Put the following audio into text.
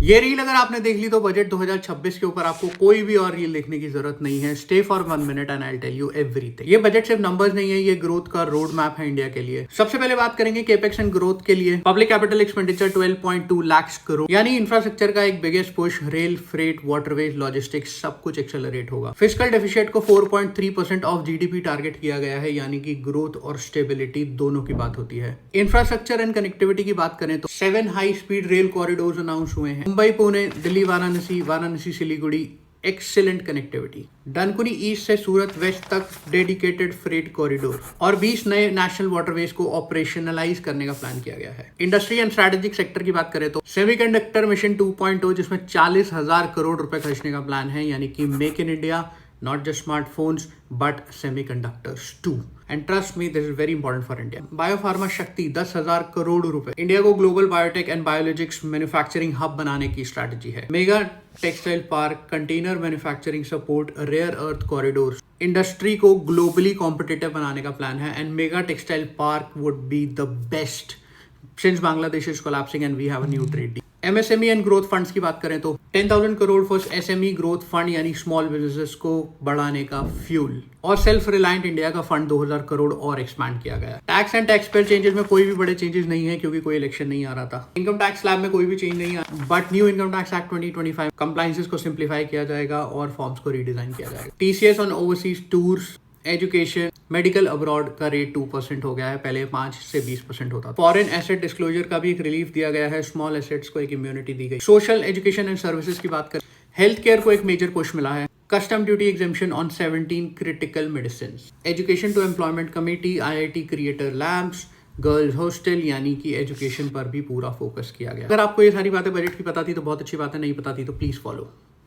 ये रील अगर आपने देख ली तो बजट 2026 के ऊपर आपको कोई भी और रील देखने की जरूरत नहीं है। Stay for 1 minute and I tell you everything. ये बजट सिर्फ नंबर्स नहीं है, ये ग्रोथ का रोड मैप है इंडिया के लिए। सबसे पहले बात करेंगे केपेक्स एंड ग्रोथ के लिए। Public capital expenditure 12.2 lakh crore, यानी इंफ्रास्ट्रक्चर का एक biggest push. Rail, freight, waterways, logistics सब कुछ एक्सेलरेट होगा। फिस्कल डेफिसिट को 4.3% ऑफ जीडीपी टारगेट किया गया है, यानी कि ग्रोथ और स्टेबिलिटी दोनों की बात होती है। इंफ्रास्ट्रक्चर एंड कनेक्टिविटी की बात करें तो 7 high speed rail corridors announce हुए हैं। Mumbai, Pune, Delhi, Varanasi, Varanasi Siliguri, excellent connectivity. Dankuni east से सूरत वेस्ट तक डेडिकेटेड फ्रेट कॉरिडोर और 20 नए नेशनल वाटरवेज को ऑपरेशनलाइज करने का प्लान किया गया है। इंडस्ट्री एंड स्ट्रेटेजिक सेक्टर की बात करें तो सेमीकंडक्टर मिशन 2.0, जिसमें 40,000 करोड़ रुपए खर्चने का प्लान है, यानी कि make in India, not just smartphones but semiconductors too. And trust me, this is very important for India. Biopharma Shakti 10,000 crore रुपए इंडिया को global biotech and biologics manufacturing hub बनाने की स्ट्रैटेजी है। Mega textile park, container manufacturing support, rare earth corridor, industry को globally competitive बनाने का plan है। And mega textile park would be the best since Bangladesh is collapsing and we have a new trade deal. MSME and growth funds की बात करें तो 10,000 crore for SME growth fund, यानी small businesses को बढ़ाने का फ्यूल। और सेल्फ रिलायंट इंडिया का फंड 2,000 करोड़ और एक्सपैंड किया गया। Tax and tax payer changes में कोई भी बड़े चेंजेस नहीं है, क्योंकि कोई इलेक्शन नहीं आ रहा था। इनकम टैक्स स्लैब में कोई भी चेंज नहीं आया, but new income tax act 2025 compliances को सिंप्लीफाई किया जाएगा और फॉर्म्स को रीडिजाइन किया जाएगा। TCS on overseas tours, education, medical abroad का रेट 2% हो गया है, पहले 5 से 20% होता था। फॉरेन एसेट डिस्क्लोजर का भी एक रिलीफ दिया गया है, स्मॉल एसेट्स को एक इम्यूनिटी दी गई। सोशल, एजुकेशन एंड सर्विसेज की बात करें, हेल्थ केयर को एक मेजर पुश मिला है। Custom duty exemption on 17 critical medicine. Education to employment committee, IIT creator labs, girls hostel, यानी कि एजुकेशन पर भी पूरा फोकस किया गया। अगर आपको ये सारी बातें बजट की पता थी तो बहुत अच्छी बात है, नहीं पता थी तो प्लीज फॉलो।